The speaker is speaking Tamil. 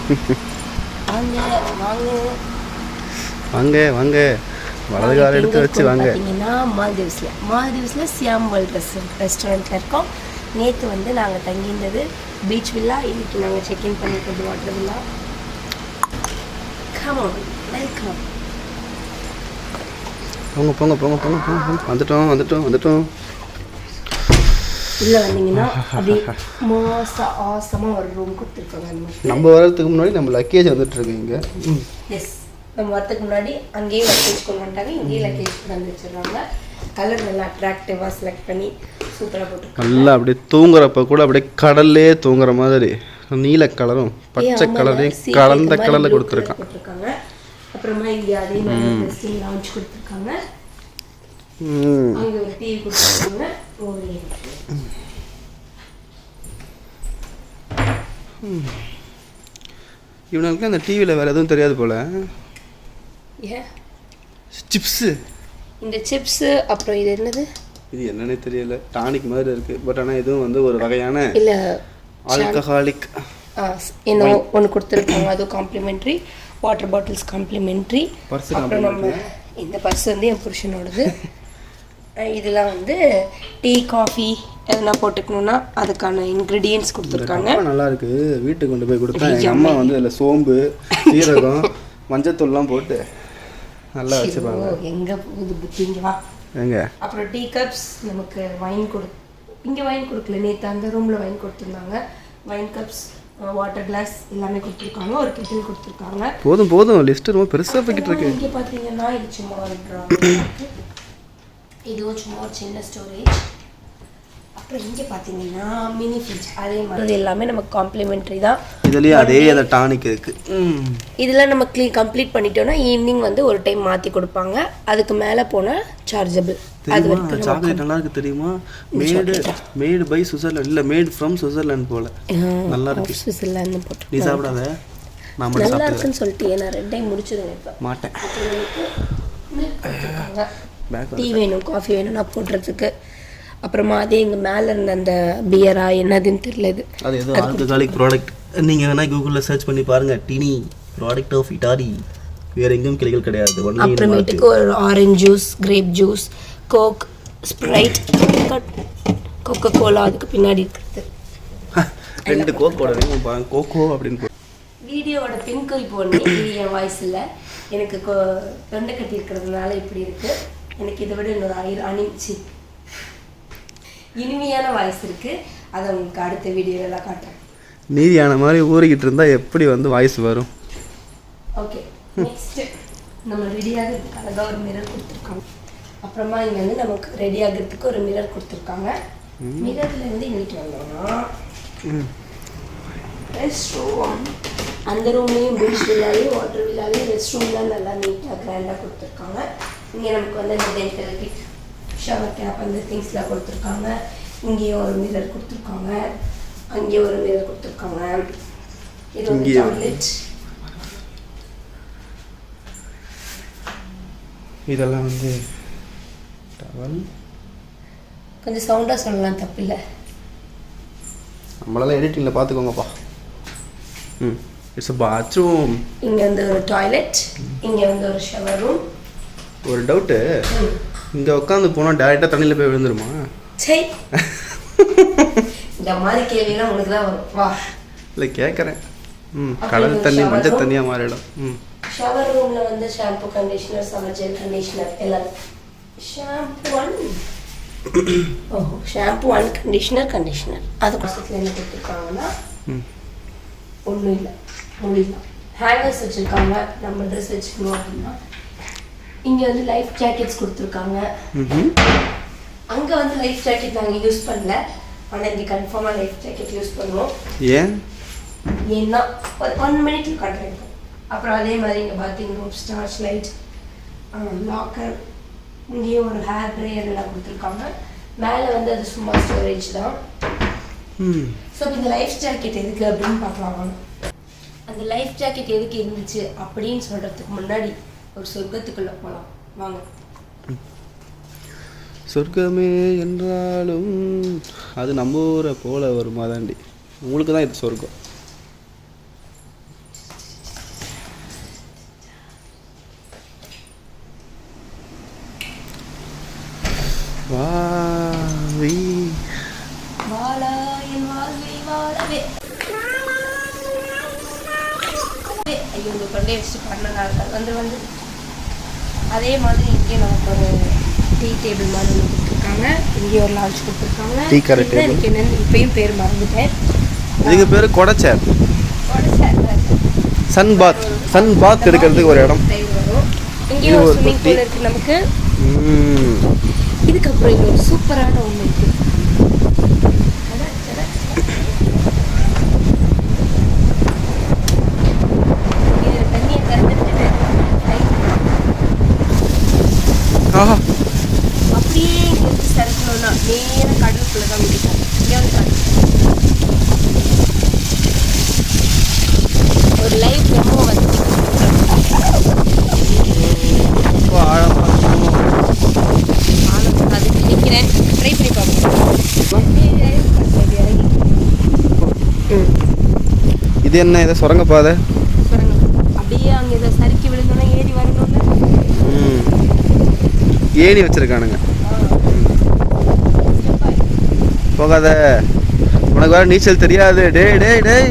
வாங்க வாங்க வாங்க வாங்க, வலது கால் எடுத்து வச்சு வாங்க. பார்த்தீங்கன்னா மால்தீவ்ஸில் சியாம் வேர்ல்ட் ரெஸ்டாரண்ட்டில் இருக்கோம். நேற்று வந்து நாங்கள் தங்கியிருந்தது பீச் வில்லா, இன்றைக்கி நாங்கள் செக்இன் பண்ணிக்கிறது water villa. Come on, welcome. போங்க போங்க போங்க போங்க போங்க, வந்துட்டோம் வந்துட்டோம் வந்துட்டோம். உள்ளே வந்தீங்கன்னா அப்படி ஆசமாக ஒரு ரூம் கொடுத்துருக்காங்க. நம்ம வர்றதுக்கு முன்னாடி நம்ம லக்கேஜ் வந்துட்டுருக்கு இங்கே. எஸ், நம்ம வரதுக்கு முன்னாடி அங்கேயே லக்கேஜ் கொண்டு வந்துட்டாங்க, இங்கேயே லக்கேஜ் கொண்டு வந்து வச்சிடுறாங்க. கலர் நல்லா அட்ராக்டிவாக செலக்ட் பண்ணி சூப்பராக போட்டுருக்காங்க. நல்லா அப்படியே தூங்குறப்ப கூட அப்படியே கடல்லே தூங்குற மாதிரி நீல கலரும் பச்சை கலரையும் கலந்த கலரில் கொடுத்துருக்காங்க. அப்புறமா இங்கே அதே மாதிரி ட்ரெஸ்ஸிங் லான்ச் கொடுத்துருக்காங்க. அங்கே ஒரு டிவி கொடுத்துருக்காங்க. இவனுக்கு அந்த டிவியில் வேறு எதுவும் தெரியாது போல். ஏன் சிப்ஸு, இந்த சிப்ஸு, அப்புறம் இது என்னது, இது என்னன்னே தெரியல, டானிக் மாதிரி இருக்குது. பட் ஆனால் இதுவும் வந்து ஒரு வகையான இல்லை ஆல்கஹாலிக் என்ன ஒன்று கொடுத்துருக்காங்க. அதுவும் காம்ப்ளிமெண்ட்ரி. Water bottles complimentary. அப்புறம் நம்ம இந்த பர்ஸ் வந்து என் புருஷனோடது. இதெல்லாம் வந்து டீ காஃபி எதனா போட்டுக்கணுன்னா அதுக்கான இன்க்ரீடியன்ட்ஸ் கொடுத்துருக்காங்க. நல்லா இருக்குது. வீட்டுக்கு கொண்டு போய் கொடுத்தேன். எங்கள் அம்மா வந்து அதில் சோம்பு, சீரகம், மஞ்சத்தூள்லாம் போட்டு நல்லா வச்சுருப்பாங்க. எங்கே போகுது புத்திங்கவா எங்க. அப்புறம் டீ கப்ஸ், நமக்கு வைன் இங்கே வைன் கொடுக்கல, நேற்று அந்த ரூமில் வைன் கொடுத்துருந்தாங்க. வைன் கப்ஸ், வாட்டர் கிளாஸ் எல்லாமே கொடுத்துருக்காங்க. ஒரு கெட்டில் கொடுத்துருக்காங்க. போதும் போதும், லிஸ்ட்டு ரொம்ப பெருசாக போய்கிட்டு இருக்கு. இங்கே பார்த்தீங்கன்னா இது சும்மா ஒரு இதுவும் சும்மா ஒரு சின்ன ஸ்டோரேஜ். அப்புறம் இங்கே பார்த்தீங்கன்னா மினி ஃப்ரிட்ஜ். அதே மாதிரி எல்லாமே நமக்கு காம்ப்ளிமெண்ட்ரி தான். இதுலேயே அதே அந்த டானிக் இருக்குது. இதெல்லாம் நம்ம கம்ப்ளீட் பண்ணிட்டோம்னா ஈவினிங் வந்து ஒரு டைம் மாற்றி கொடுப்பாங்க. அதுக்கு மேலே போனால் சார்ஜபிள். அது வரைக்கும் சாக்லேட் நல்லா இருக்குது தெரியுமா? மேடு பை சுவிட்சர்லாந்து, இல்லை மேட் ஃப்ரம் சுவிட்சர்லாந்து போல். நல்லா இருக்கு. சுவிட்சர்லாந்து போட்டு நீ சாப்பிடாத, நான் மட்டும் நல்லா இருக்குன்னு சொல்லிட்டு நான் 2 டைம் முடிச்சிடுவேன். இப்போ மாட்டேன். டீ வேணும், காஃபி வேணும்னா போடுறதுக்கு. அப்புறமா அதே எங்கள் மேலே இருந்த அந்த பியரா என்னதுன்னு தெரியல, அது ஏதோ ஆல்கஹாலிக் ப்ராடக்ட். நீங்கள் வேணால் கூகுளில் சர்ச் பண்ணி பாருங்கள். Tiny product of Italy. வேறு எங்கேயும் கிளைகள் கிடையாது. அப்புறமேட்டுக்கு ஒரு orange juice, grape juice, Coke, Sprite, Coca Cola அதுக்கு பின்னாடி இருக்குது. 2 கோக் போடுறேன், கோகோ அப்படின்னு. வீடியோவோட பின்குறிப்பு ஒன்று, இது என் வாய்ஸ் இல்லை, எனக்கு தொண்டை கட்டி இருக்கிறதுனால இப்படி இருக்குது. எனக்கு இதை விட இன்னொரு இனிமையான வாய்ஸ் இருக்குது. அதை உங்களுக்கு அடுத்த வீடியோலாம் காட்டுறேன். நீதியான மாதிரி ஊறிக்கிட்டு இருந்தால் எப்படி வந்து வாய்ஸ் வரும்? ஓகே, நெக்ஸ்ட்டு நம்ம ரெடி ஆகிறதுக்காக ஒரு மிரர் கொடுத்துருக்காங்க. அப்புறமா இங்கே வந்து நமக்கு ரெடி ஆகிறதுக்கு ஒரு மிரர் கொடுத்துருக்காங்க. மிரர்லேருந்து இன்னைக்கு வந்தோம்னா ரெஸ்ட் ரூம். அந்த ரூம்லேயும் பீச் வில்லாலையும் வாட்டர் வில்லாலையும் ரெஸ்ட் ரூம்லாம் நல்லா நீட்டாக கிராண்டாக கொடுத்துருக்காங்க. இங்கே நமக்கு வந்து அந்த டென்டல் கிட், ஷவர் கேப், அந்த திங்ஸ்லாம் கொடுத்துருக்காங்க. இங்கேயும் ஒரு மிரர் கொடுத்துருக்காங்க, அங்கேயும் ஒரு மிரர் கொடுத்துருக்காங்க. இது வந்து டாய்லெட். இதெல்லாம் வந்து டவல். கொஞ்சம் சவுண்டாக சொல்லலாம், தப்பு இல்லை. நம்மளால எடிட்டிங்கில் பார்த்துக்கோங்கப்பா. It's a bathroom. இங்கே வந்து ஒரு டாய்லெட், இங்கே வந்து ஒரு ஷவர் ரூம். ஒரு டவுட்டு, இங்கே உட்காந்து போனால் டேரெக்டாக தண்ணியில் போய் விழுந்துருமா? சரி, இந்த மாதிரி கேள்வியெல்லாம் உனக்கு தான் வரும். வா, இல்லை கேட்குறேன். கடல் தண்ணி மஞ்சள் தண்ணியாக மாறிடும். ஷவர் ரூமில் வந்து shampoo, conditioner, summer gel, conditioner எல்லாம். Shampoo 1 conditioner. அது பக்கத்தில் என்ன கொடுத்துருக்காங்கன்னா ஒன்றும் இல்லை, முடியலாம். ஹேங்கர்ஸ் வச்சுருக்காங்க, நம்ம ட்ரெஸ் வச்சுக்கணும் அப்படின்னா. இங்கே வந்து லைஃப் ஜாக்கெட்ஸ் கொடுத்துருக்காங்க. அங்கே வந்து லைஃப் ஜாக்கெட் நாங்கள் யூஸ் பண்ணல, ஆனால் இங்கே கன்ஃபார்மாக லைஃப் ஜாக்கெட் யூஸ் பண்ணுவோம். ஏன்னா ஒரு 1 மினிட்ல காட்டுறேன். அப்புறம் அதே மாதிரி இங்கே bathing room, starch light, locker, இங்கேயும் ஒரு ஹேர் ட்ரையர் எல்லாம் கொடுத்துருக்காங்க. மேலே வந்து அது சும்மா ஸ்டோரேஜ் தான். ஸோ இந்த லைஃப் ஜாக்கெட் எதுக்கு அப்படின்னு பார்க்கலாம். அந்த லைஃப் ஜாக்கெட் எதுக்கு இருந்துச்சு அப்படின்னு சொல்கிறதுக்கு முன்னாடி ஒரு சொர்க்கத்துக்குள்ளே போகலாம் வாங்க. சொர்க்கமே என்றாலும் அது நம்ம ஊரை போல வருமா தாண்டி. உங்களுக்கு தான் இது சொர்க்கம். ஐயோ இந்த கொண்டே வச்சுட்டு பண்ணனால வந்து அதே மாதிரி இங்கே நமக்கு ஒரு டீ டேபிள் மாதிரி ஒன்று கொடுத்துருக்காங்க. இங்கே ஒரு லான்ச் கொடுத்துருக்காங்க. டீ கடை டேபிள். எனக்கு என்னன்னு இப்பயும் பேர் மறந்துட்டேன். இதுக்கு பேர் கொடைச்சேர். சன் பாத் எடுக்கிறதுக்கு ஒரு இடம். இங்கே ஒரு ஸ்விம்மிங் பூல் இருக்கு நமக்கு. இதுக்கப்புறம் இங்கே ஒரு சூப்பரான ஒன்று இருக்கு. இது தண்ணியை திறந்துட்டு அப்படியே இங்கிருந்து சறுக்கணும்னா நேர கடலுக்குள்ள தான் முடிக்கும். இங்கே வந்து ஒரு லைவ் டெமோ வந்து அதுக்கு நிற்கிறேன். ட்ரை பண்ணி பார்ப்போம். இது என்ன இதை சுரங்கப்பாதை? அப்படியே அங்கே இதை சறுக்கி விழுந்தோன்னா ஏறி வரணும்ல. ஏணி வச்சிருக்கானுங்க. போகாத, உனக்கு வேற நீச்சல் தெரியாது. டேய் டேய் டேய்